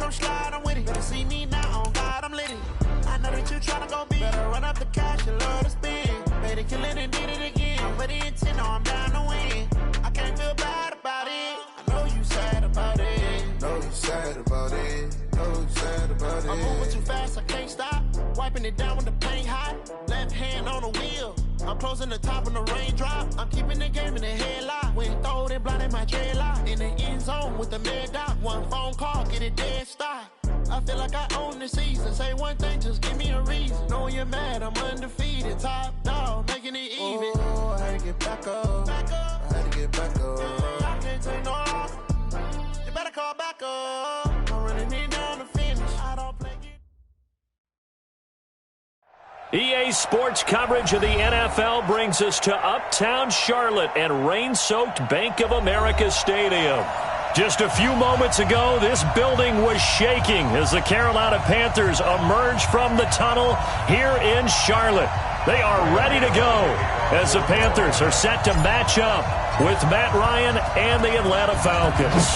gon' slide, I'm with it. Better see me now, on God, I'm lit it. I know that you tryna go big. Better run up the cash, you love to spend. Made it, kill it, and did it again. I'm with the intent, I'm down to win. I can't feel bad about it. I know you sad about it. Know you sad about it. Know you sad about it. I'm moving too fast, I can't stop. Wiping it down when the paint hot. Left hand on the wheel. I'm closing the top when the raindrop. I'm keeping the game in the headlock. When throwed and blinded my dreadlock. In the end zone with the mad dot. One phone call, get it dead stop. I feel like I own the season. Say one thing, just give me a reason. Knowing you're mad, I'm undefeated. Top dog, making it even. Oh, I had to get back up. I had to get back up. I can't take no loss. You better call back up. I'm running it down to finish. I don't play it. EA Sports coverage of the NFL brings us to Uptown Charlotte and rain-soaked Bank of America Stadium. Just a few moments ago, this building was shaking as the Carolina Panthers emerge from the tunnel here in Charlotte. They are ready to go as the Panthers are set to match up with Matt Ryan and the Atlanta Falcons.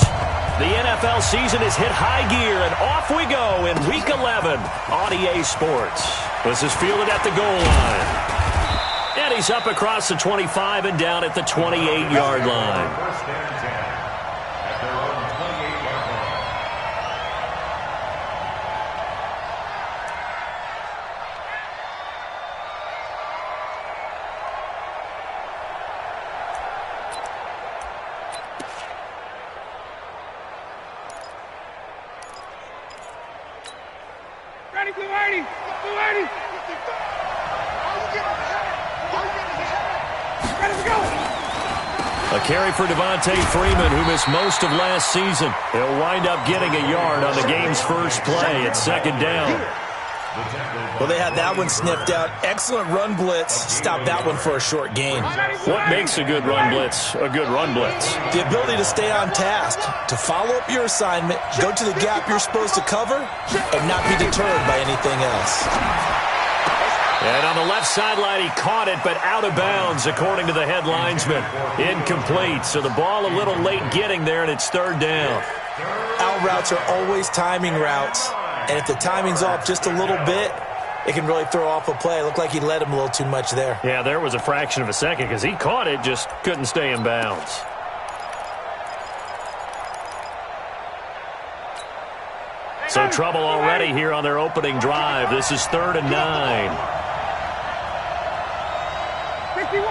The NFL season is hit high gear, and off we go in Week 11 on EA Sports. This is fielded at the goal line. And he's up across the 25 and down at the 28-yard line. A carry for Devontae Freeman, who missed most of last season. He'll wind up getting a yard on the game's first play at second down. Well, they had that one sniffed out. Excellent run blitz. Stopped that one for a short gain. What makes a good run blitz a good run blitz? The ability to stay on task, to follow up your assignment, go to the gap you're supposed to cover, and not be deterred by anything else. And on the left sideline, he caught it, but out of bounds, according to the head linesman. Incomplete, so the ball a little late getting there, and it's third down. Out routes are always timing routes, and if the timing's off just a little bit, it can really throw off a play. It looked like he led him a little too much there. Yeah, there was a fraction of a second because he caught it, just couldn't stay in bounds. So trouble already here on their opening drive. This is 3rd and 9. 51,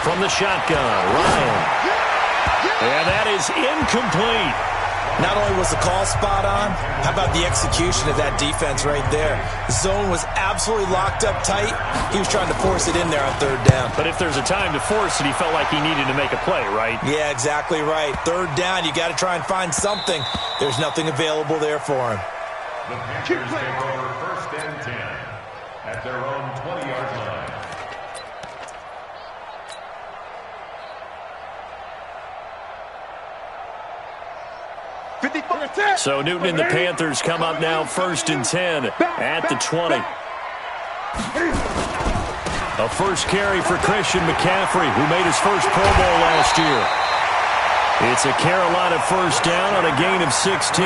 From the shotgun, Ryan. And that is incomplete. Not only was the call spot on, how about the execution of that defense right there? The zone was absolutely locked up tight. He was trying to force it in there on 3rd down. But if there's a time to force it, he felt like he needed to make a play, right? Yeah, exactly right. 3rd down, you got to try and find something. There's nothing available there for him. The Panthers take over 1st and 10 at their own 20-yard line. So Newton and the Panthers come up now 1st and 10 at the 20. A first carry for Christian McCaffrey, who made his first Pro Bowl last year. It's a Carolina first down on a gain of 16.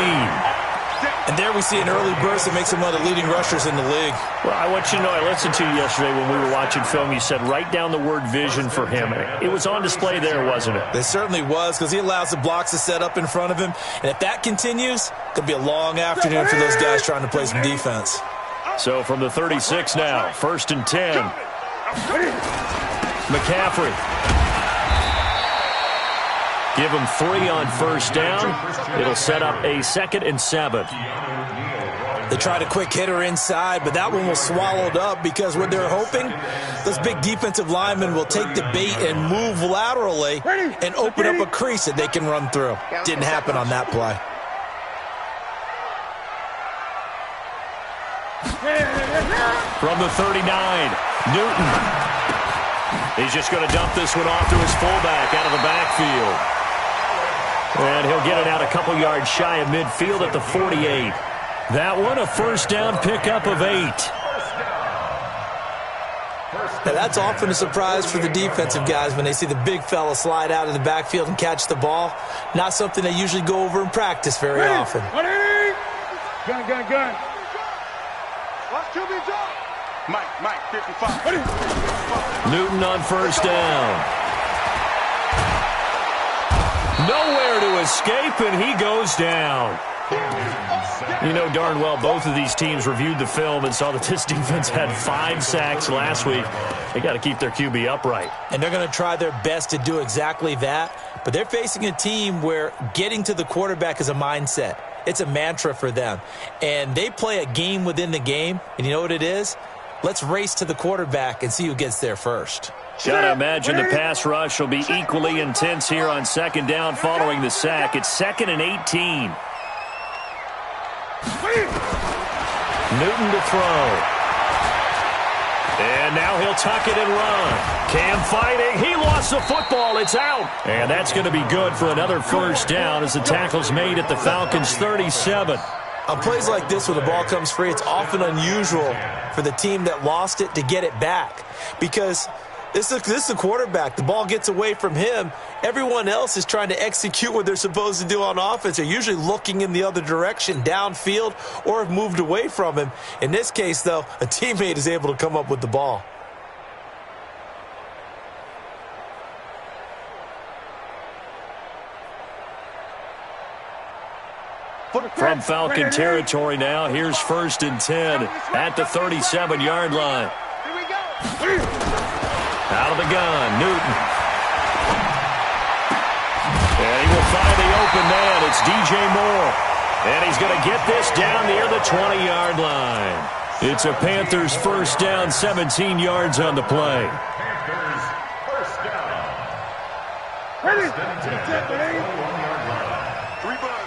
And there we see an early burst that makes him one of the leading rushers in the league. Well, I want you to know, I listened to you yesterday when we were watching film. You said write down the word vision for him. It was on display there, wasn't it? It certainly was, because he allows the blocks to set up in front of him. And if that continues, it could be a long afternoon for those guys trying to play some defense. So from the 36 now, 1st and 10. McCaffrey. Give him 3 on first down. It'll set up a 2nd and 7. They tried a quick hitter inside, but that one was swallowed up because what they're hoping, those big defensive linemen will take the bait and move laterally and open up a crease that they can run through. Didn't happen on that play. From the 39, Newton. He's just going to dump this one off to his fullback out of the backfield. And he'll get it out a couple yards shy of midfield at the 48. That one, a first down pickup of 8. Now, that's often a surprise for the defensive guys when they see the big fella slide out of the backfield and catch the ball. Not something they usually go over in practice very often. Gun. Watch QB drop. Mike, 55. Newton on first down. Nowhere to escape, and he goes down. You know darn well both of these teams reviewed the film and saw that this defense had 5 sacks last week. They got to keep their QB upright. And they're going to try their best to do exactly that. But they're facing a team where getting to the quarterback is a mindset. It's a mantra for them. And they play a game within the game. And you know what it is? Let's race to the quarterback and see who gets there first. Gotta imagine the pass rush will be equally intense here on second down following the sack. It's 2nd and 18. Newton to throw. And now he'll tuck it and run. Cam fighting. He lost the football. It's out. And that's going to be good for another first down as the tackle's made at the Falcons' 37. On plays like this where the ball comes free, it's often unusual for the team that lost it to get it back. Because this is the quarterback. The ball gets away from him. Everyone else is trying to execute what they're supposed to do on offense. They're usually looking in the other direction, downfield, or have moved away from him. In this case, though, a teammate is able to come up with the ball. From Falcon territory now, here's 1st and 10 at the 37-yard line. Out of the gun, Newton. And he will find the open man. It's DJ Moore. And he's going to get this down near the 20-yard line. It's a Panthers first down, 17 yards on the play. Panthers first down. Ready? First and 10 at the 21-yard line. 3 bucks.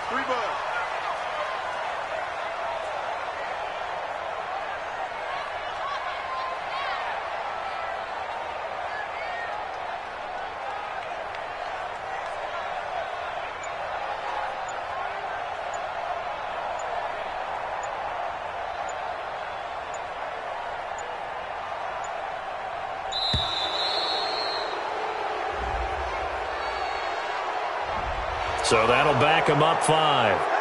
So that'll back him up 5.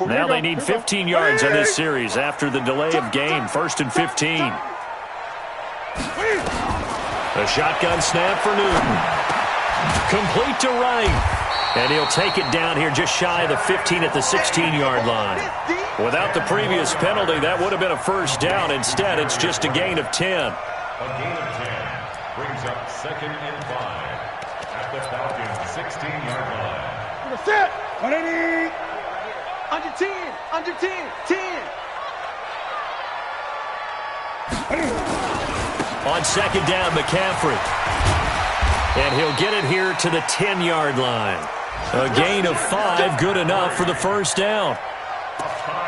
Now they need 15 yards on this series after the delay of game. 1st and 15. A shotgun snap for Newton. Complete to Wright. And he'll take it down here just shy of the 15 at the 16-yard line. Without the previous penalty, that would have been a first down. Instead, it's just a gain of 10. A gain of 10 brings up 2nd and 5 at the Falcons' 16-yard line. Set. Under 10. Under 10. 10. On second down, McCaffrey. And he'll get it here to the 10-yard line. A gain of 5, good enough for the first down.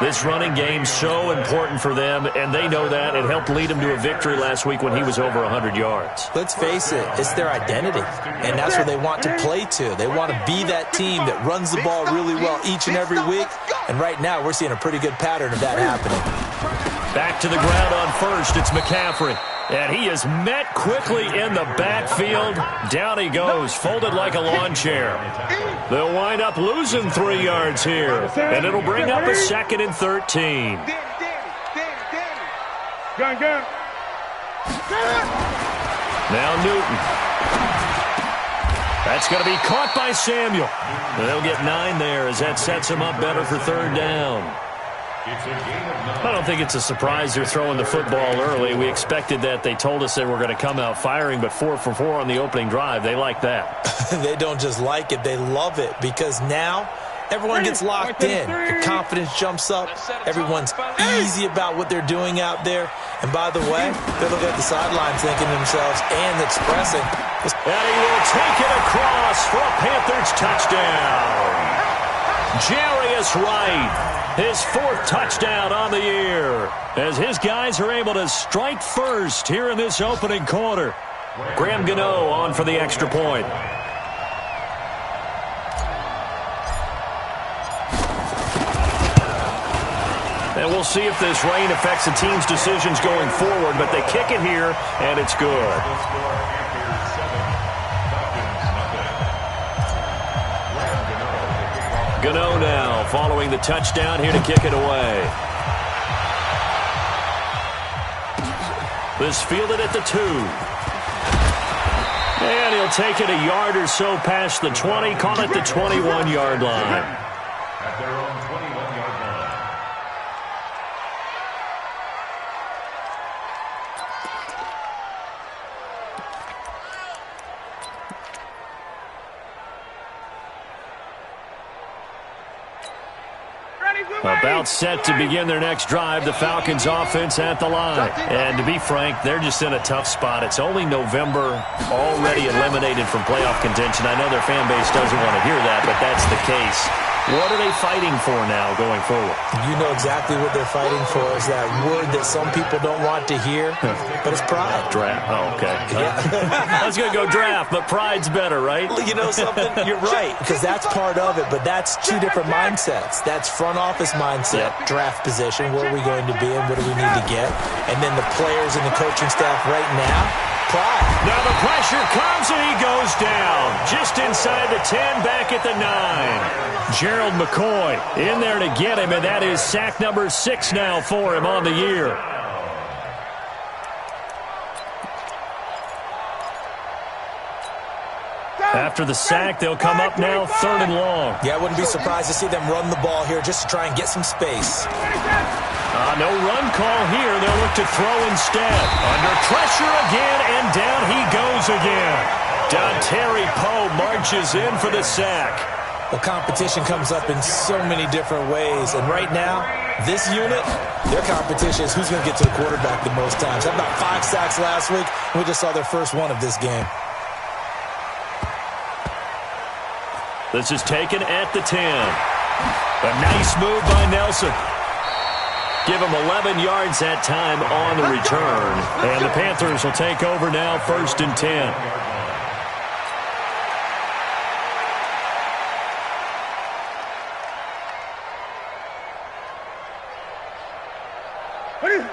This running game's so important for them, and they know that. It helped lead them to a victory last week when he was over 100 yards. Let's face it, it's their identity, and that's what they want to play to. They want to be that team that runs the ball really well each and every week, and right now we're seeing a pretty good pattern of that happening. Back to the ground on first, it's McCaffrey. And he is met quickly in the backfield. Down he goes, folded like a lawn chair. They'll wind up losing 3 yards here. And it'll bring up a 2nd and 13. Gun. Now Newton. That's going to be caught by Samuel. And they'll get 9 there as that sets him up better for 3rd down. I don't think it's a surprise they're throwing the football early. We expected that. They told us they were going to come out firing, but 4 for 4 on the opening drive. They like that. They don't just like it. They love it because now everyone gets locked in. The confidence jumps up. Everyone's easy about what they're doing out there. And by the way, they look at the sidelines thinking to themselves and expressing. And he will take it across for a Panthers touchdown. Jarius Wright, his 4th touchdown on the year, as his guys are able to strike first here in this opening quarter. Graham Gano on for the extra point. And we'll see if this rain affects the team's decisions going forward, but they kick it here, and it's good. Gano now following the touchdown here to kick it away. This fielded at the 2. And he'll take it a yard or so past the 20, call it the 21-yard line. At their own 21-yard line. About set to begin their next drive, the Falcons offense at the line. And to be frank, they're just in a tough spot. It's only November, already eliminated from playoff contention. I know their fan base doesn't want to hear that, but that's the case. What are they fighting for now going forward? You know exactly what they're fighting for. Is that word that some people don't want to hear, but it's pride. Draft. Oh, okay. Yeah. I was going to go draft, but pride's better, right? You know something? You're right, because that's part of it, but that's 2 different mindsets. That's front office mindset, draft position, where are we going to be and what do we need to get? And then the players and the coaching staff right now, pride. Now the pressure comes and he goes down. Just inside the 10, back at the 9. Gerald McCoy in there to get him, and that is sack number 6 now for him on the year. After the sack, they'll come up now 3rd and long. Yeah, I wouldn't be surprised to see them run the ball here just to try and get some space. No run call here. They'll look to throw instead. Under pressure again, and down he goes again. Dontari Poe marches in for the sack. The competition comes up in so many different ways, and right now, this unit, their competition is who's going to get to the quarterback the most times. Had about 5 sacks last week, and we just saw their first one of this game. This is taken at the 10. A nice move by Nelson. Give him 11 yards that time on the return. And the Panthers will take over now, 1st and 10.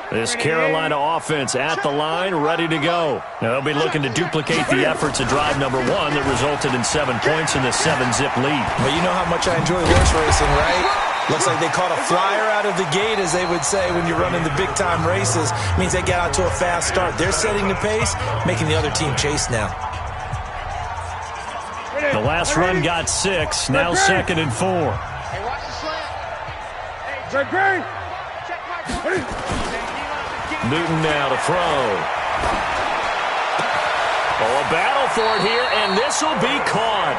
This Carolina offense at the line, ready to go. Now they'll be looking to duplicate the efforts of drive number 1 that resulted in 7 points in the 7-zip lead. Well, you know how much I enjoy horse racing, right? Looks like they caught a flyer out of the gate, as they would say when you're running the big-time races. Means they get out to a fast start. They're setting the pace, making the other team chase now. The last run got 6, now 2nd and 4. Hey, watch the slant. Hey, check my... Newton now to throw. Oh, a battle for it here, and this will be caught.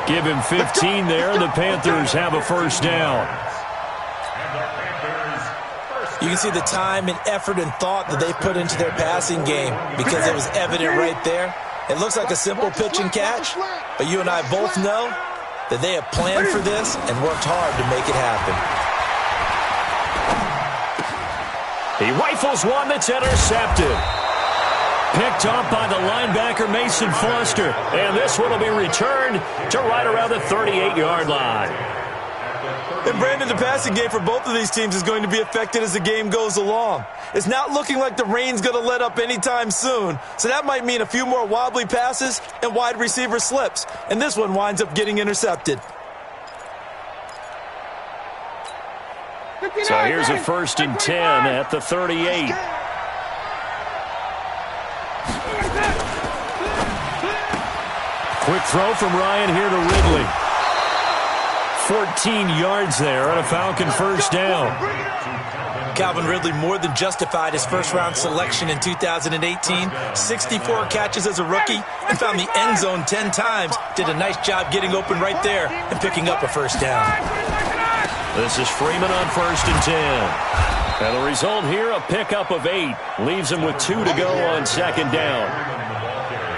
Give him 15 there, and the Panthers have a 1st down. You can see the time and effort and thought that they put into their passing game because it was evident right there. It looks like a simple pitch and catch, but you and I both know that they have planned for this and worked hard to make it happen. He rifles one that's intercepted. Picked up by the linebacker, Mason Foster. And this one will be returned to right around the 38-yard line. And Brandon, the passing game for both of these teams is going to be affected as the game goes along. It's not looking like the rain's going to let up anytime soon, so that might mean a few more wobbly passes and wide receiver slips. And this one winds up getting intercepted. So here's a 1st and 10 at the 38. Quick throw from Ryan here to Ridley. 14 yards there on a Falcon 1st down. Calvin Ridley more than justified his first-round selection in 2018. 64 catches as a rookie and found the end zone 10 times. Did a nice job getting open right there and picking up a 1st down. This is Freeman on 1st and 10. And the result here, a pickup of 8. Leaves him with 2 to go on 2nd down.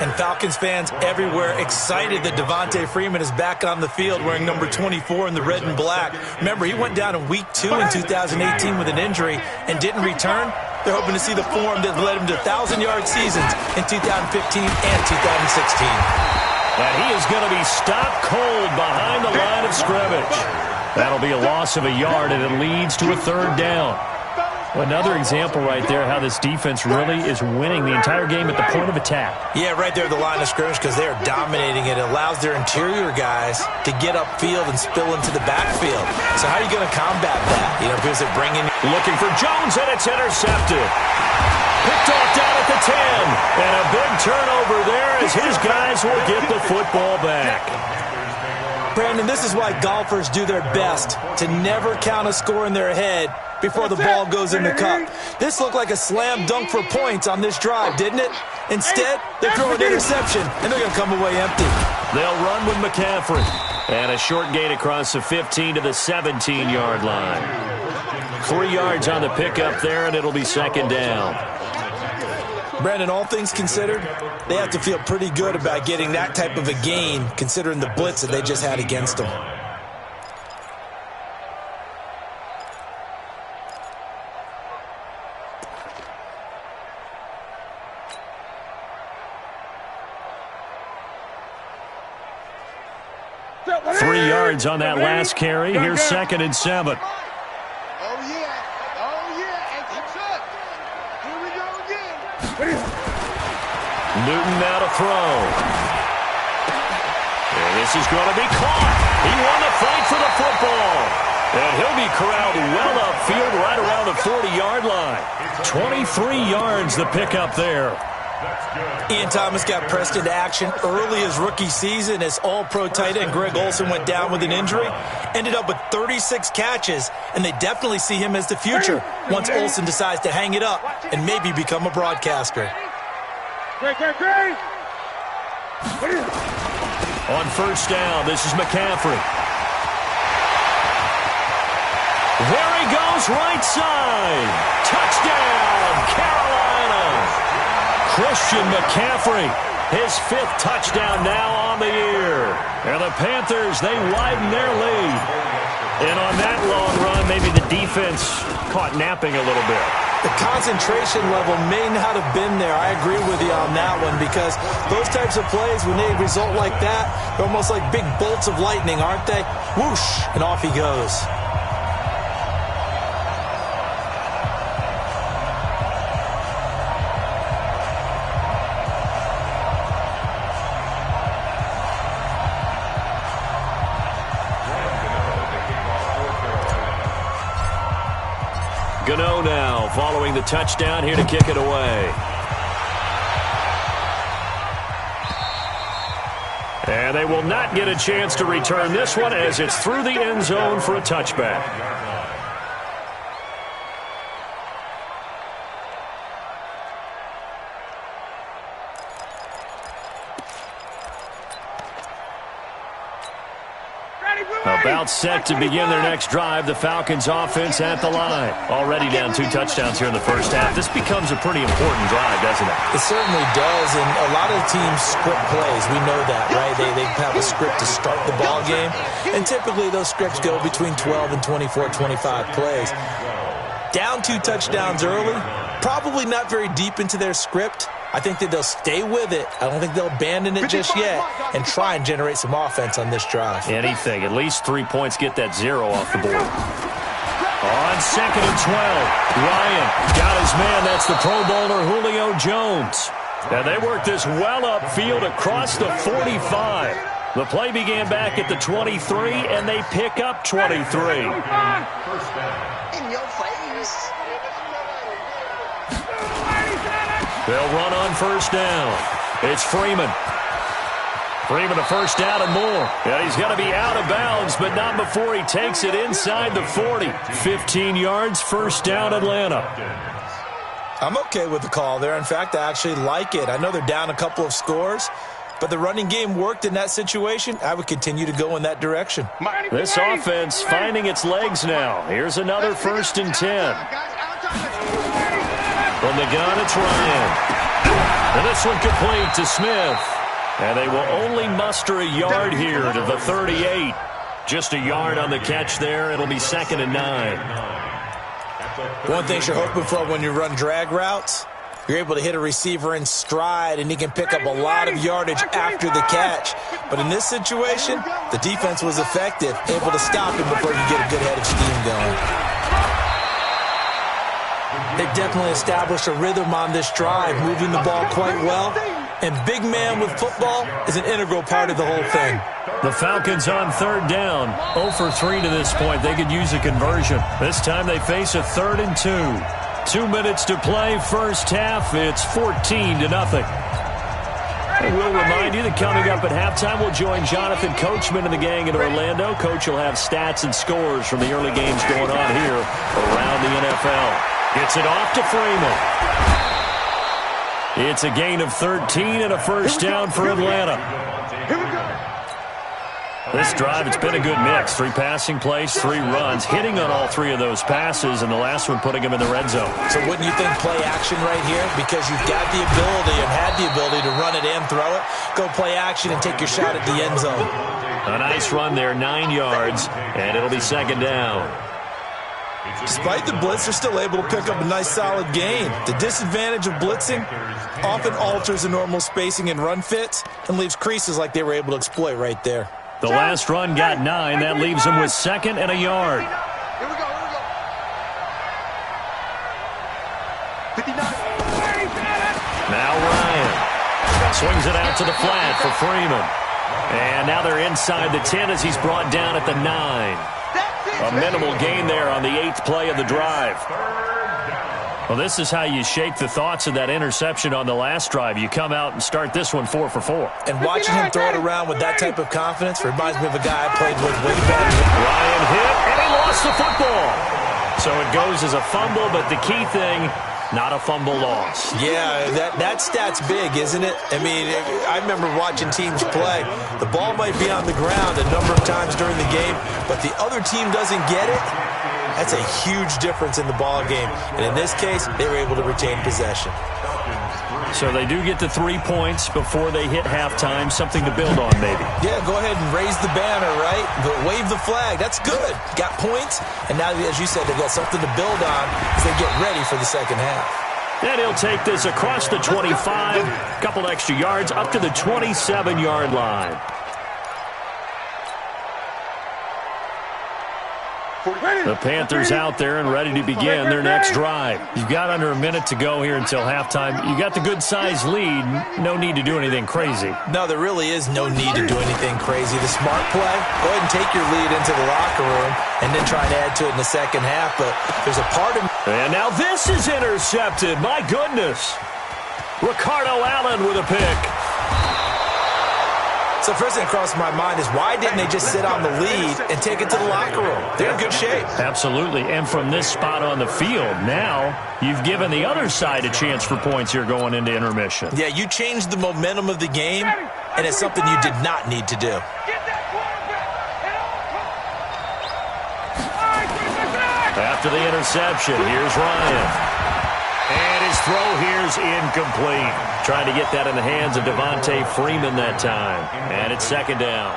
And Falcons fans everywhere excited that Devontae Freeman is back on the field wearing number 24 in the red and black. Remember, he went down in Week 2 in 2018 with an injury and didn't return. They're hoping to see the form that led him to 1,000-yard seasons in 2015 and 2016. And he is going to be stopped cold behind the line of scrimmage. That'll be a loss of a yard, and it leads to a third down. Another example right there how this defense really is winning the entire game at the point of attack. Yeah, right there at the line of scrimmage because they are dominating it. It allows their interior guys to get upfield and spill into the backfield. So how are you going to combat that? You know, because they're bringing... Looking for Jones, and it's intercepted. Picked off down at the 10. And a big turnover there as his guys will get the football back. Brandon, this is why golfers do their best to never count a score in their head before the ball goes in the cup. This looked like a slam dunk for points on this drive, didn't it? Instead, they're throwing interception, and they're going to come away empty. They'll run with McCaffrey. And a short gain across the 15 to the 17-yard line. 3 yards on the pickup there, and it'll be second down. Brandon, all things considered, they have to feel pretty good about getting that type of a gain, considering the blitz that they just had against them. Three yards on that last carry. Here's second and 7. Oh, yeah. Oh, yeah. And that's it. Here we go again. Newton now to throw. And this is going to be caught. He won the fight for the football. And he'll be corralled well upfield right around the 40-yard line. 23 yards the pickup there. Ian Thomas got pressed into action early his rookie season as all-pro tight end Greg Olsen went down with an injury. Ended up with 36 catches, and they definitely see him as the future once Olsen decides to hang it up and maybe become a broadcaster. On first down, this is McCaffrey. There he goes, right side. Touchdown, Carolina. Christian McCaffrey, his 5th touchdown now on the year. And the Panthers, they widen their lead. And on that long run, maybe the defense caught napping a little bit. The concentration level may not have been there. I agree with you on that one because those types of plays, when they result like that, they're almost like big bolts of lightning, aren't they? Whoosh, and off he goes. Gano now following the touchdown here to kick it away. And they will not get a chance to return this one as it's through the end zone for a touchback. About set to begin their next drive. The Falcons offense at the line. Already down 2 touchdowns here in the first half. This becomes a pretty important drive, doesn't it? It certainly does, and a lot of teams script plays. We know that, right? They have a script to start the ball game, and typically those scripts go between 12 and 24, 25 plays. Down 2 touchdowns early, probably not very deep into their script. I think that they'll stay with it. I don't think they'll abandon it just yet and try and generate some offense on this drive. Anything. At least 3 points get that 0 off the board. On second and 12, Ryan got his man. That's the Pro Bowler Julio Jones. Now they work this well upfield across the 45. The play began back at the 23, and they pick up 23. In your face. They'll run on first down. It's Freeman. Freeman a first down and more. Yeah, he's going to be out of bounds, but not before he takes it inside the 40. 15 yards, first down, Atlanta. I'm okay with the call there. In fact, I actually like it. I know they're down a couple of scores, but the running game worked in that situation. I would continue to go in that direction. This offense finding its legs now. Here's another first and 10. From the gun, it's Ryan. And this one complete to Smith. And they will only muster a yard here to the 38. Just a yard on the catch there. It'll be 2nd and 9. One thing you're hoping for when you run drag routes, you're able to hit a receiver in stride, and he can pick up a lot of yardage after the catch. But in this situation, the defense was effective, able to stop him before you get a good head of steam going. They've definitely established a rhythm on this drive, moving the ball quite well. And big man with football is an integral part of the whole thing. The Falcons on 3rd down. 0 for 3 to this point. They could use a conversion. This time they face a 3rd and 2. 2 minutes to play, first half. It's 14-0. And we'll remind you that coming up at halftime, we'll join Jonathan Coachman and the gang in Orlando. Coach will have stats and scores from the early games going on here around the NFL. Gets it off to Freeman. It's a gain of 13 and a first down for Atlanta. This drive, it's been a good mix. 3 passing plays, 3 runs, hitting on all 3 of those passes, and the last one putting him in the red zone. So wouldn't you think play action right here? Because you've got the ability and had the ability to run it and throw it. Go play action and take your shot at the end zone. A nice run there, 9 yards, and it'll be 2nd down. Despite the blitz, they're still able to pick up a nice solid gain. The disadvantage of blitzing often alters the normal spacing and run fits and leaves creases like they were able to exploit right there. The last run got 9. That leaves them with 2nd and a yard. Here we go. Now Ryan swings it out to the flat for Freeman. And now they're inside the 10 as he's brought down at the 9. A minimal gain there on the 8th play of the drive. Well, this is how you shake the thoughts of that interception on the last drive. You come out and start this one 4 for 4. And watching him throw it around with that type of confidence reminds me of a guy I played with way back. Ryan hit, and he lost the football. So it goes as a fumble, but the key thing, not a fumble loss. Yeah, that stat's big, isn't it? I mean, I remember watching teams play. The ball might be on the ground a number of times during the game, but the other team doesn't get it. That's a huge difference in the ball game. And in this case, they were able to retain possession. So they do get the 3 points before they hit halftime. Something to build on, maybe. Yeah, go ahead and raise the banner, right? But wave the flag. That's good. Got points. And now, as you said, they've got something to build on as they get ready for the second half. And he'll take this across the 25. Couple extra yards up to the 27-yard line. The Panthers out there and ready to begin their next drive. You've got under a minute to go here until halftime. You got the good-sized lead. No need to do anything crazy. No, there really is no need to do anything crazy. The smart play, go ahead and take your lead into the locker room and then try to add to it in the second half. But there's a part of... And now this is intercepted. My goodness. Ricardo Allen with a pick. So first thing that crosses my mind is why didn't they just sit on the lead and take it to the locker room? They're in good shape. Absolutely. And from this spot on the field, now you've given the other side a chance for points here going into intermission. Yeah, you changed the momentum of the game, and it's something you did not need to do. After the interception, here's Ryan. And his throw here's incomplete. Trying to get that in the hands of Devontae Freeman that time. And it's 2nd down.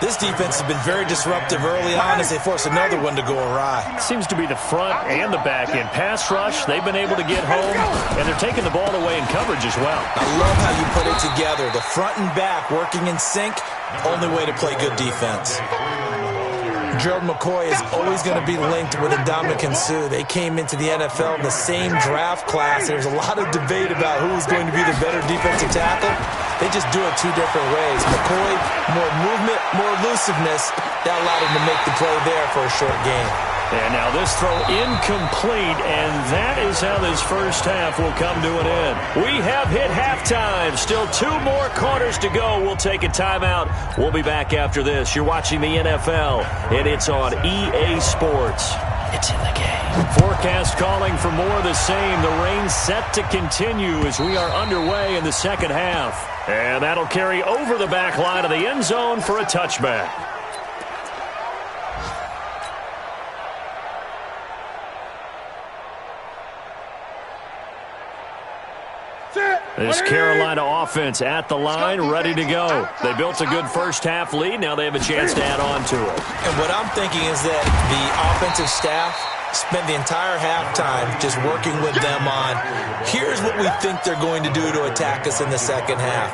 This defense has been very disruptive early on as they force another one to go awry. Seems to be the front and the back end. Pass rush, they've been able to get home, and they're taking the ball away in coverage as well. I love how you put it together. The front and back working in sync, only way to play good defense. Gerald McCoy is always going to be linked with Ndamukong Suh. They came into the NFL in the same draft class. There's a lot of debate about who is going to be the better defensive tackle. They just do it 2 different ways. McCoy, more movement, more elusiveness. That allowed him to make the play there for a short gain. And now this throw incomplete, and that is how this first half will come to an end. We have hit halftime. Still 2 more quarters to go. We'll take a timeout. We'll be back after this. You're watching the NFL, and it's on EA Sports. It's in the game. Forecast calling for more of the same. The rain set to continue as we are underway in the second half. And that'll carry over the back line of the end zone for a touchback. Sit. This Carolina offense at the line, ready to go. They built a good first-half lead. Now they have a chance to add on to it. And what I'm thinking is that the offensive staff spent the entire halftime just working with them on, here's what we think they're going to do to attack us in the second half.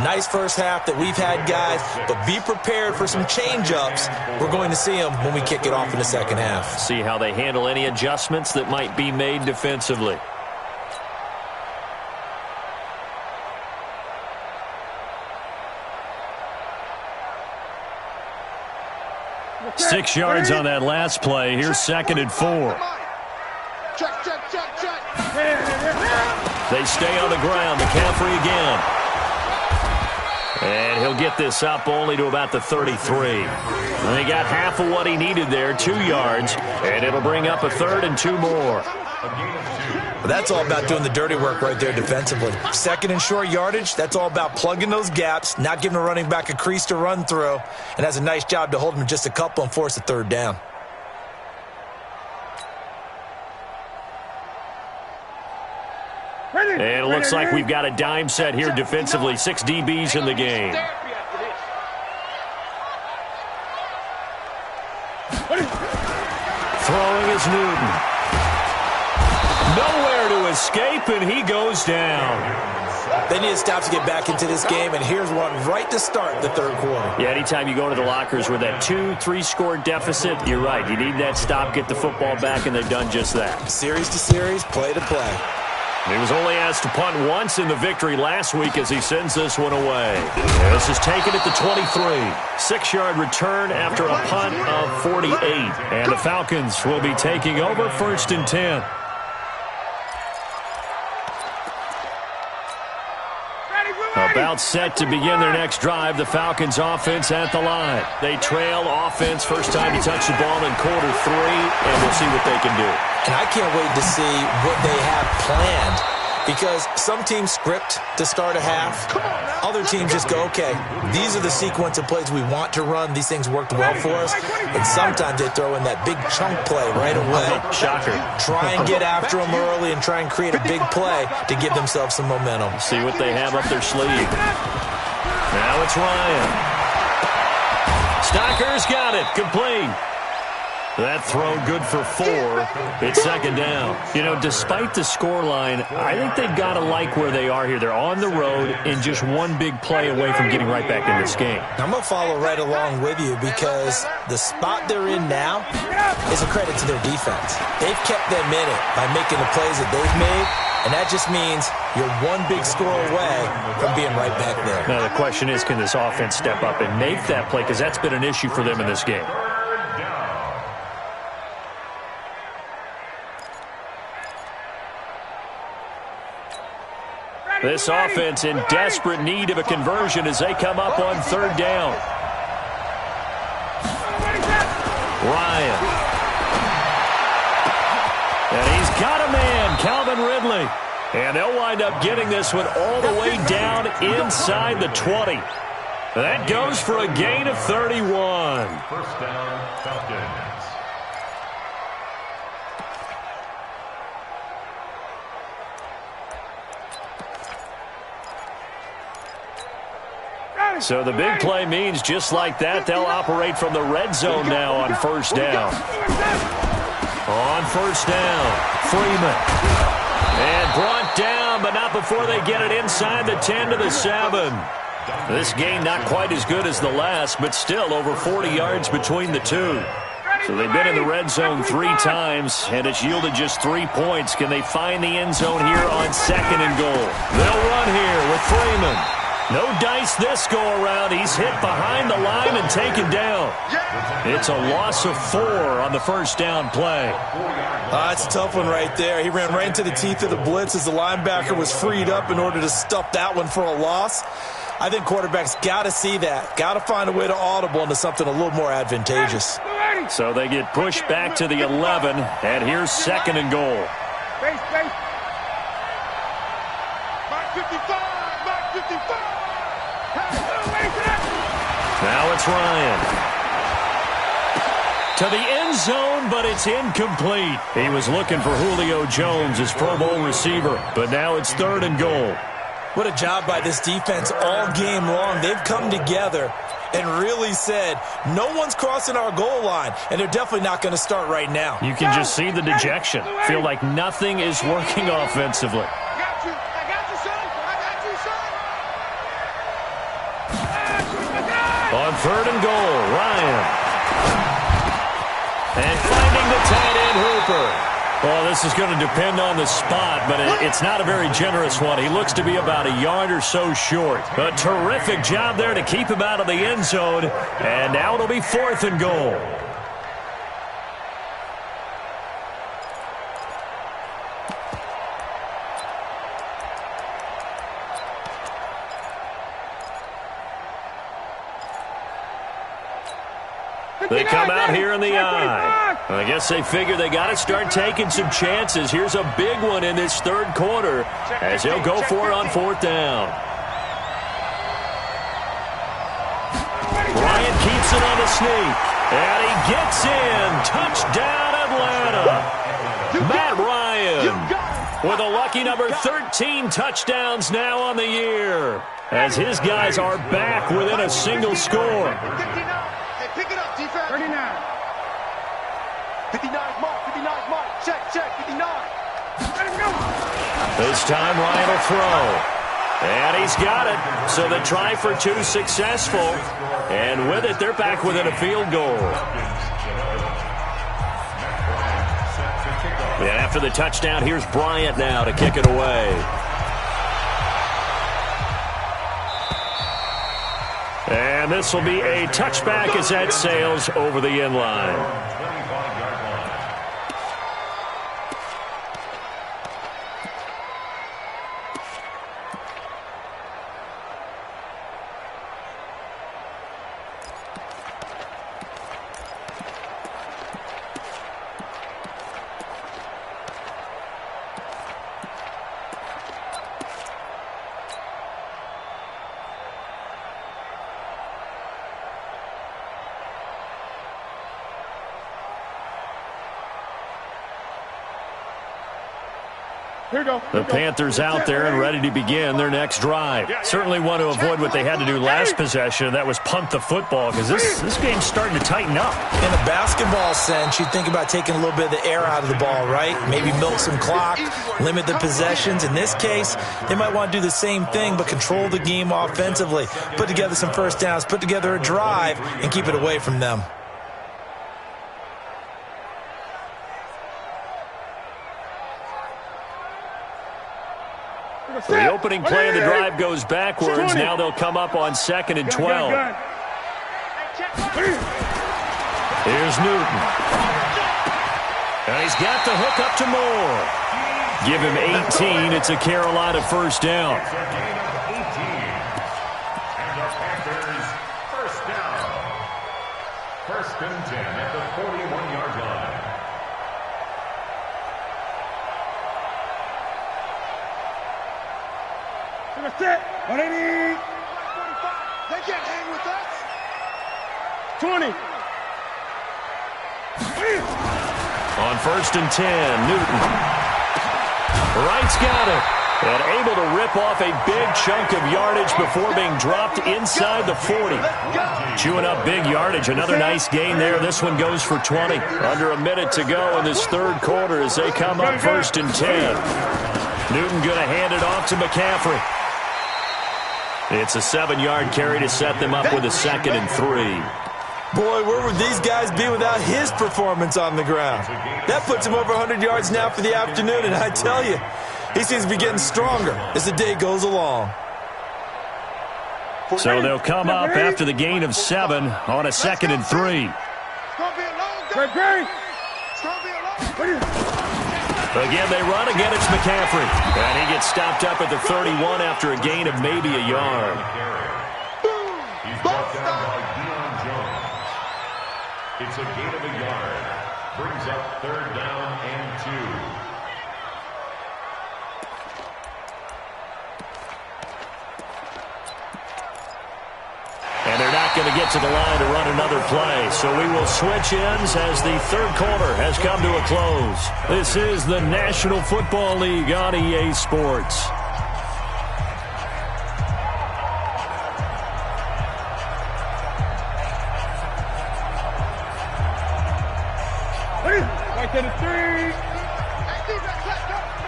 Nice first half that we've had, guys, but be prepared for some change-ups. We're going to see them when we kick it off in the second half. See how they handle any adjustments that might be made defensively. Six yards on that last play. Here's 2nd and 4. Check. They stay on the ground. McCaffrey again. And he'll get this up only to about the 33. And he got half of what he needed there, 2 yards. And it'll bring up a 3rd and 2 more. But that's all about doing the dirty work right there defensively. 2nd and short yardage, that's all about plugging those gaps, not giving a running back a crease to run through, and has a nice job to hold him just a couple and force a 3rd down. And it looks like we've got a dime set here defensively. 6 DBs in the game. Throwing is Newton. Nowhere to escape, and he goes down. They need a stop to get back into this game, and here's one right to start the 3rd quarter. Yeah, anytime you go to the lockers with that 2-3 score deficit, you're right. You need that stop, get the football back, and they've done just that. Series to series, play to play. He was only asked to punt once in the victory last week as he sends this one away. This is taken at the 23. 6-yard return after a punt of 48. And the Falcons will be taking over 1st and 10. About set to begin their next drive, the Falcons offense at the line. They trail offense, first time to touch the ball in quarter 3, and we'll see what they can do. And I can't wait to see what they have planned, because some teams script to start a half. Other teams just go, okay, these are the sequence of plays we want to run. These things worked well for us. And sometimes they throw in that big chunk play right away. Shocker. Try and get after them early and try and create a big play to give themselves some momentum. See what they have up their sleeve. Now it's Ryan. Stocker's got it. Complete. That throw good for 4. It's 2nd down. You know, despite the scoreline, I think they've got to like where they are here. They're on the road and just one big play away from getting right back in this game. I'm going to follow right along with you because the spot they're in now is a credit to their defense. They've kept them in it by making the plays that they've made, and that just means you're one big score away from being right back there. Now, the question is, can this offense step up and make that play? Because that's been an issue for them in this game. This offense in desperate need of a conversion as they come up on 3rd down. Ryan. And he's got a man, Calvin Ridley. And they'll wind up getting this one all the way down inside the 20. That goes for a gain of 31. First down, Falcons. So the big play means just like that, they'll operate from the red zone now on 1st down. On 1st down, Freeman. And brought down, but not before they get it inside the 10 to the 7. This game not quite as good as the last, but still over 40 yards between the two. So they've been in the red zone 3 times, and it's yielded just 3 points. Can they find the end zone here on 2nd and goal? They'll run here with Freeman. No dice this go-around. He's hit behind the line and taken down. It's a loss of 4 on the 1st down play. That's a tough one right there. He ran right into the teeth of the blitz as the linebacker was freed up in order to stuff that one for a loss. I think quarterbacks got to see that. Got to find a way to audible into something a little more advantageous. So they get pushed back to the 11, and here's 2nd and goal. Mark 55, Mark 55. Now it's Ryan. To the end zone, but it's incomplete. He was looking for Julio Jones, his Pro Bowl receiver, but now it's 3rd and goal. What a job by this defense all game long. They've come together and really said, no one's crossing our goal line, and they're definitely not going to start right now. You can just see the dejection. Feel like nothing is working offensively. I got you, son. I got you, son. On 3rd and goal, Ryan. And finding the tight end Hooper. Well, this is going to depend on the spot, but it's not a very generous one. He looks to be about a yard or so short. A terrific job there to keep him out of the end zone. And now it'll be 4th and goal. They come out here in the eye. I guess they figure they got to start taking some chances. Here's a big one in this 3rd quarter as they'll go for it on 4th down. Bryant keeps it on the sneak. And he gets in. Touchdown, Atlanta. Matt Ryan with a lucky number 13 touchdowns now on the year as his guys are back within a single score. Pick it up, defense. 39. 59 mark, 59 mark. Check, 59. Let him go. This time Ryan will throw. And he's got it. So the try for 2 successful. And with it, they're back within a field goal. And after the touchdown, here's Bryant now to kick it away. And this will be a touchback as that sails over the end line. The Panthers out there and ready to begin their next drive. Certainly want to avoid what they had to do last possession. That was punt the football because this game's starting to tighten up. In a basketball sense, you think about taking a little bit of the air out of the ball, right? Maybe milk some clock, limit the possessions. In this case, they might want to do the same thing but control the game offensively. Put together some first downs, put together a drive, and keep it away from them. So the opening play of the drive goes backwards. Now they'll come up on 2nd and 12. Here's Newton. And he's got the hook up to Moore. Give him 18. It's a Carolina first down. And the Panthers first down. 1st and 10 at the 41-yard line. Set. 180. They can't hang with us. 20. On 1st and 10, Newton. Wright's got it. And able to rip off a big chunk of yardage before being dropped inside the 40. Chewing up big yardage. Another nice gain there. This one goes for 20. Under a minute to go in this 3rd quarter as they come up 1st and 10. Newton going to hand it off to McCaffrey. It's a 7-yard carry to set them up with a 2nd and 3. Boy, where would these guys be without his performance on the ground? That puts him over 100 yards now for the afternoon, and I tell you, he seems to be getting stronger as the day goes along. So they'll come up after the gain of 7 on a 2nd and 3. Again, they run. Again, it's McCaffrey. And he gets stopped up at the 31 after a gain of maybe a yard. He's brought down by Deion Jones. It's a gain of a yard. Brings up 3rd down and 2. And they're not going to get to the line to run another play. So we will switch ends as the 3rd quarter has come to a close. This is the National Football League on EA Sports. to the 3.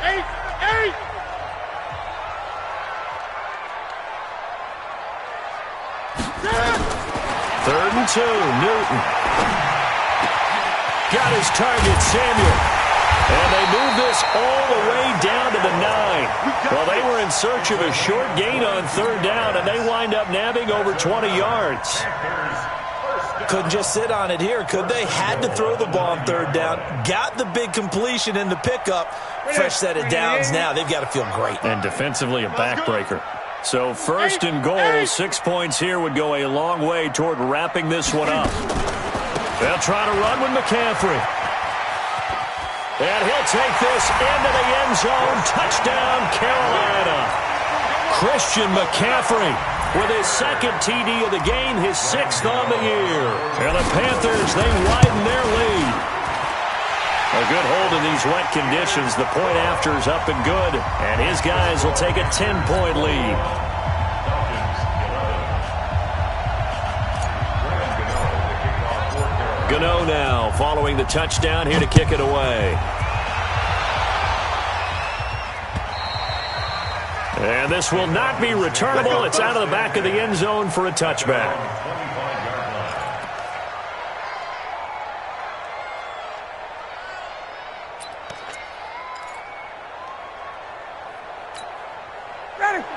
8. Third and 2, Newton. Got his target, Samuel. And they move this all the way down to the 9. Well, they were in search of a short gain on third down, and they wind up nabbing over 20 yards. Couldn't just sit on it here, could they? Had to throw the ball on third down. Got the big completion in the pickup. Fresh set of downs now. They've got to feel great. And defensively, a backbreaker. So first and goal, 6 points here would go a long way toward wrapping this one up. They'll try to run with McCaffrey. And he'll take this into the end zone. Touchdown, Carolina. Christian McCaffrey with his second TD of the game, his 6th on the year. And the Panthers, they widen their lead. A good hold in these wet conditions. The point after is up and good. And his guys will take a 10-point lead. Gano now following the touchdown here to kick it away. And this will not be returnable. It's out of the back of the end zone for a touchback.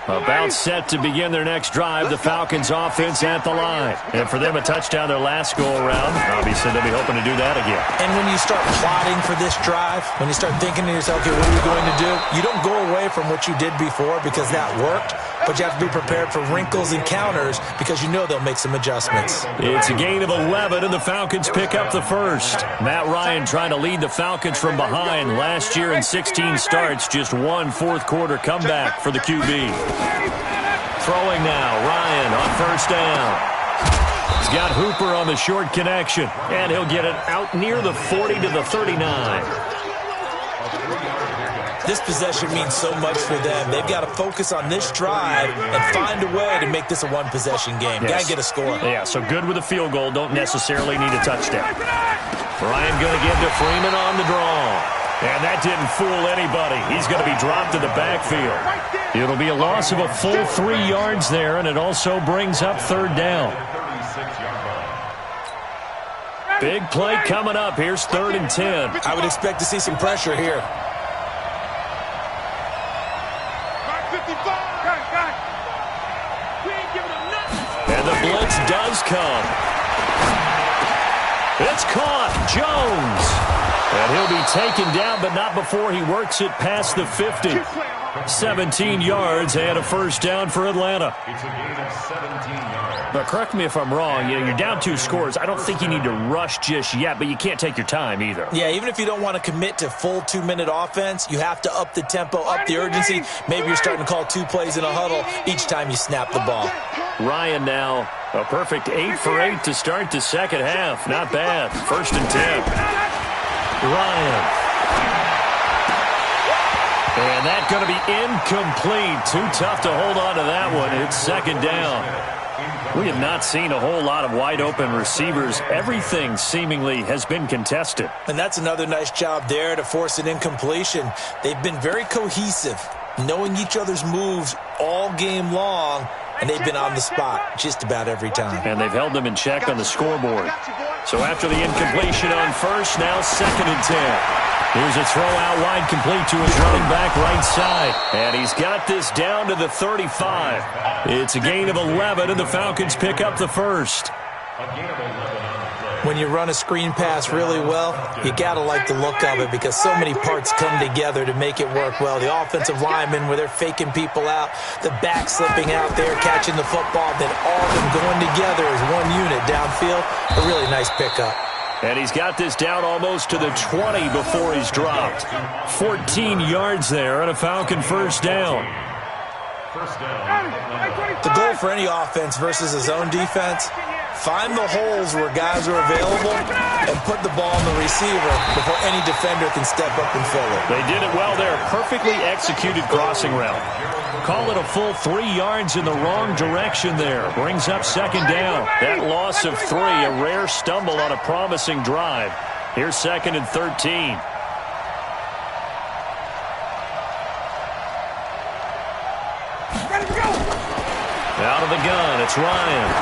About set to begin their next drive, the Falcons offense at the line. And for them, a touchdown their last go-around. Obviously, they'll be hoping to do that again. And when you start plotting for this drive, when you start thinking to yourself, okay, what are we going to do? You don't go away from what you did before because that worked, but you have to be prepared for wrinkles and counters because you know they'll make some adjustments. It's a gain of 11, and the Falcons pick up the first. Matt Ryan trying to lead the Falcons from behind. Last year in 16 starts, just one fourth-quarter comeback for the QB. Throwing now, Ryan on first down. He's got Hooper on the short connection, and he'll get it out near the 40 to the 39. This possession means so much for them. They've got to focus on this drive and find a way to make this a one-possession game. Yes. Got to get a score. Yeah, so good with a field goal. Don't necessarily need a touchdown. Ryan going to give to Freeman on the draw. And that didn't fool anybody. He's going to be dropped to the backfield. It'll be a loss of a full 3 yards there, and it also brings up third down. Big play coming up. Here's 3rd and 10. I would expect to see some pressure here. And the blitz does come. It's caught. Jones. And he'll be taken down, but not before he works it past the 50. 17 yards and a first down for Atlanta. It's a gain of 17 yards. But correct me if I'm wrong. You know, you're down 2 scores. I don't think you need to rush just yet, but you can't take your time either. Yeah, even if you don't want to commit to full 2-minute offense, you have to up the tempo, up the urgency. Maybe you're starting to call 2 plays in a huddle each time you snap the ball. Ryan now, a perfect 8 for 8 to start the second half. Not bad. 1st and 10. Ryan. And that's going to be incomplete. Too tough to hold on to that one. It's 2nd down. We have not seen a whole lot of wide-open receivers. Everything seemingly has been contested. And that's another nice job there to force an incompletion. They've been very cohesive, knowing each other's moves all game long, and they've been on the spot just about every time. And they've held them in check on the scoreboard. So after the incompletion on first, now 2nd and 10. Here's a throw out wide complete to his running back right side. And he's got this down to the 35. It's a gain of 11, and the Falcons pick up the first. When you run a screen pass really well, you got to like the look of it because so many parts come together to make it work well. The offensive linemen, where they're faking people out, the back slipping out there, catching the football, then all of them going together as one unit downfield. A really nice pickup. And he's got this down almost to the 20 before he's dropped. 14 yards there and a Falcon first down. The goal for any offense versus a zone defense, find the holes where guys are available and put the ball on the receiver before any defender can step up and fill it. They did it well there. Perfectly executed crossing route. Call it a full 3 yards in the wrong direction there. Brings up 2nd down. That loss of 3, a rare stumble on a promising drive. Here's 2nd and 13. Out of the gun, it's Ryan.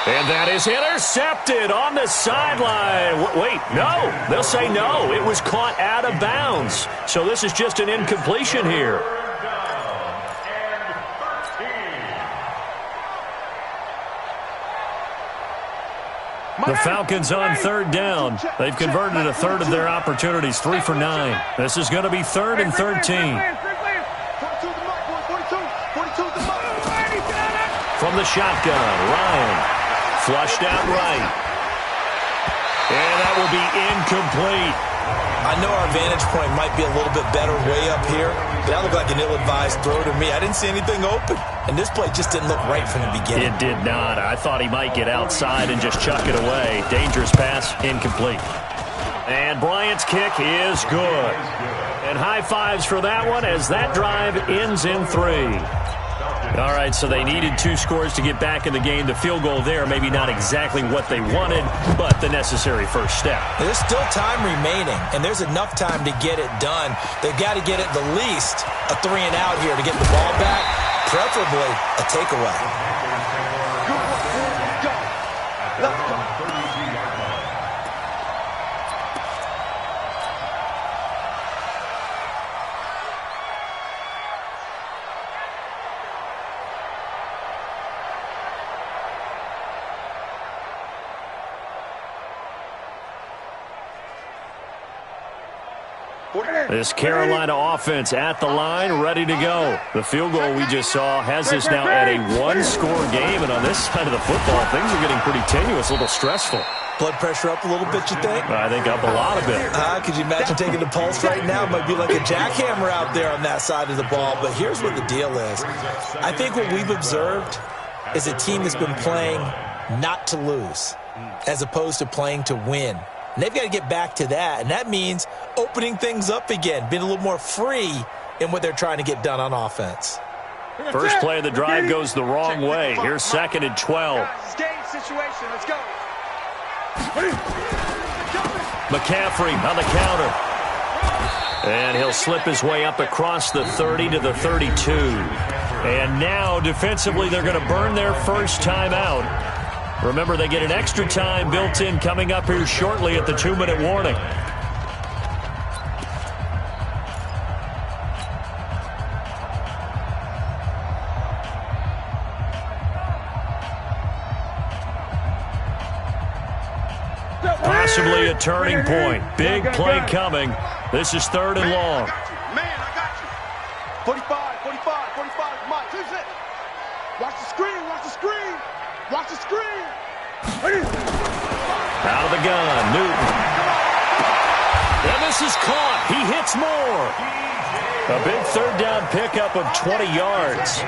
And that is intercepted on the sideline. Wait, no. They'll say no. It was caught out of bounds. So this is just an incompletion here. The Falcons on 3rd down. They've converted a third of their opportunities, 3 for 9. This is going to be 3rd and 13. From the shotgun, Ryan flushed out right. And that will be incomplete. I know our vantage point might be a little bit better way up here, but that looked like an ill-advised throw to me. I didn't see anything open, and this play just didn't look right from the beginning. It did not. I thought he might get outside and just chuck it away. Dangerous pass, incomplete. And Bryant's kick is good. And high fives for that one as that drive ends in 3. All right, so they needed 2 scores to get back in the game. The field goal there, maybe not exactly what they wanted, but the necessary first step. There's still time remaining, and there's enough time to get it done. They've got to get at the least a 3-and-out here to get the ball back, preferably a takeaway. Let's go. This Carolina offense at the line, ready to go. The field goal we just saw has this now at a 1-score game, and on this side of the football, things are getting pretty tenuous, a little stressful. Blood pressure up a little bit, you think? I think up a lot of it. Could you imagine taking the pulse right now? It might be like a jackhammer out there on that side of the ball, but here's what the deal is. I think what we've observed is a team that's been playing not to lose as opposed to playing to win. And they've got to get back to that, and that means opening things up again, being a little more free in what they're trying to get done on offense. First play of the drive goes the wrong way. Here's 2nd and 12. Game situation. Let's go. McCaffrey on the counter. And he'll slip his way up across the 30 to the 32. And now, defensively, they're going to burn their first time out. Remember, they get an extra time built in coming up here shortly at the 2-minute warning. Possibly a turning point. Big play coming. This is 3rd and long. I got you. 45, Mike. Who's it? Watch the screen. Watch the screen. Out of the gun, Newton. And this is caught. He hits more. A big 3rd down pickup of 20 yards.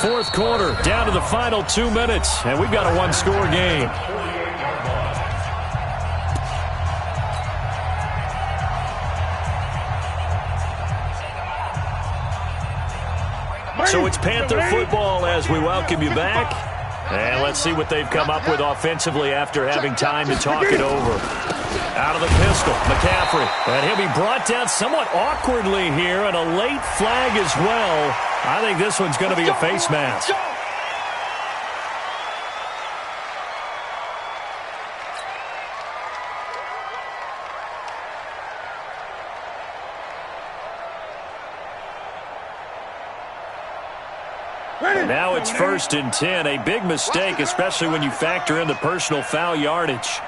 4th quarter, down to the final 2 minutes, and we've got a 1-score game. So it's Panther football as we welcome you back. And let's see what they've come up with offensively after having time to talk it over. Out of the pistol, McCaffrey. And he'll be brought down somewhat awkwardly here, and a late flag as well. I think this one's going to be a face mask. Now it's 1st and 10. A big mistake, especially when you factor in the personal foul yardage.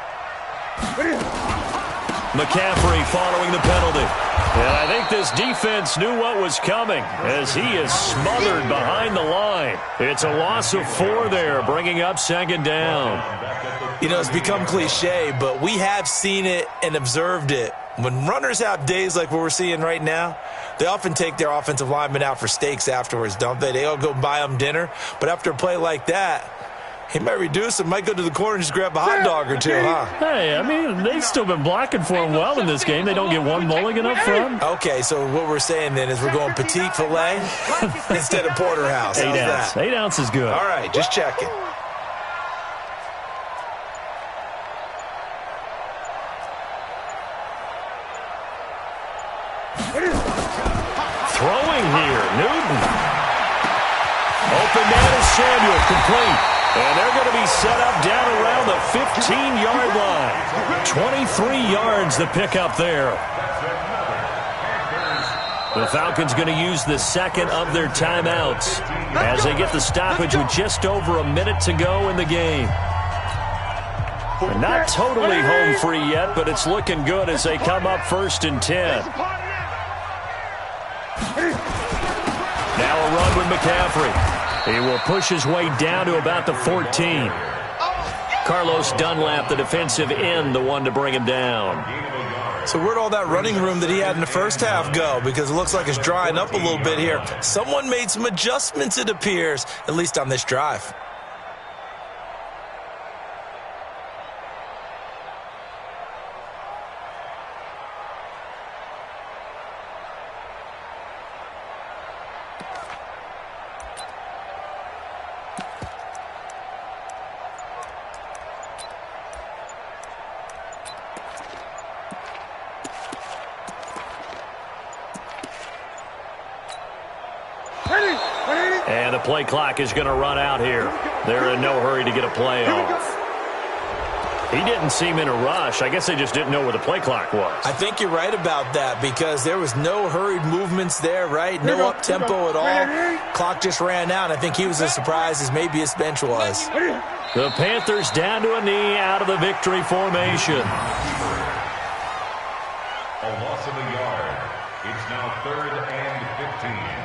McCaffrey following the penalty. And I think this defense knew what was coming as he is smothered behind the line. It's a loss of 4 there, bringing up 2nd down. You know, it's become cliche, but we have seen it and observed it. When runners have days like what we're seeing right now, they often take their offensive linemen out for steaks afterwards, don't they? They all go buy them dinner. But after a play like that, he might reduce it, might go to the corner and just grab a hot dog or two, huh? Hey, I mean, they've still been blocking for him well in this game. They don't get one mulligan up front. Okay, so what we're saying then is we're going petite filet instead of porterhouse. 8 ounce. 8 ounce is good. All right, just checking. Samuel, complete. And they're going to be set up down around the 15-yard line. 23 yards the pickup there. The Falcons going to use the second of their timeouts as they get the stoppage with just over a minute to go in the game. They're not totally home free yet, but it's looking good as they come up 1st and 10. Now a run with McCaffrey. He will push his way down to about the 14. Carlos Dunlap, the defensive end, the one to bring him down. So where'd all that running room that he had in the first half go? Because it looks like it's drying up a little bit here. Someone made some adjustments, it appears, at least on this drive. And the play clock is going to run out here. They're in no hurry to get a play off. He didn't seem in a rush. I guess they just didn't know where the play clock was. I think you're right about that because there was no hurried movements there, right? No up-tempo at all. Clock just ran out. I think he was as surprised as maybe his bench was. The Panthers down to a knee out of the victory formation. A loss of a yard. It's now 3rd and 15.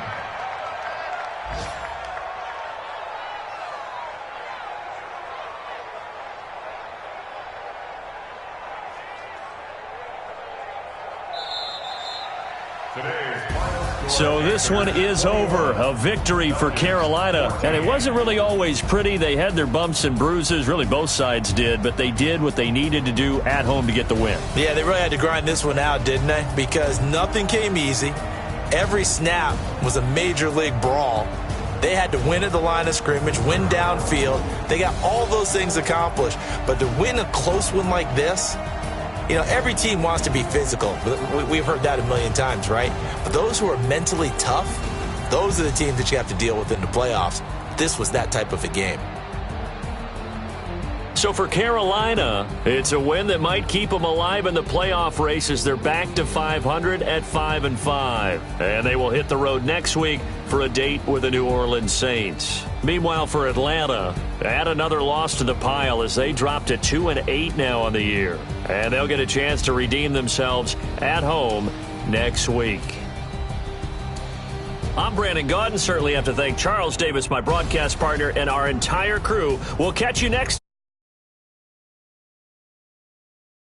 So this one is over. A victory for Carolina. And it wasn't really always pretty. They had their bumps and bruises. Really, both sides did. But they did what they needed to do at home to get the win. Yeah, they really had to grind this one out, didn't they? Because nothing came easy. Every snap was a major league brawl. They had to win at the line of scrimmage, win downfield. They got all those things accomplished. But to win a close one like this, you know, every team wants to be physical. We've heard that a million times, right? But those who are mentally tough, those are the teams that you have to deal with in the playoffs. This was that type of a game. So for Carolina, it's a win that might keep them alive in the playoff race as they're back to 500 at 5-5. And they will hit the road next week for a date with the New Orleans Saints. Meanwhile, for Atlanta, add another loss to the pile as they drop to 2-8 now on the year. And they'll get a chance to redeem themselves at home next week. I'm Brandon Gaudin. Certainly have to thank Charles Davis, my broadcast partner, and our entire crew. We'll catch you next.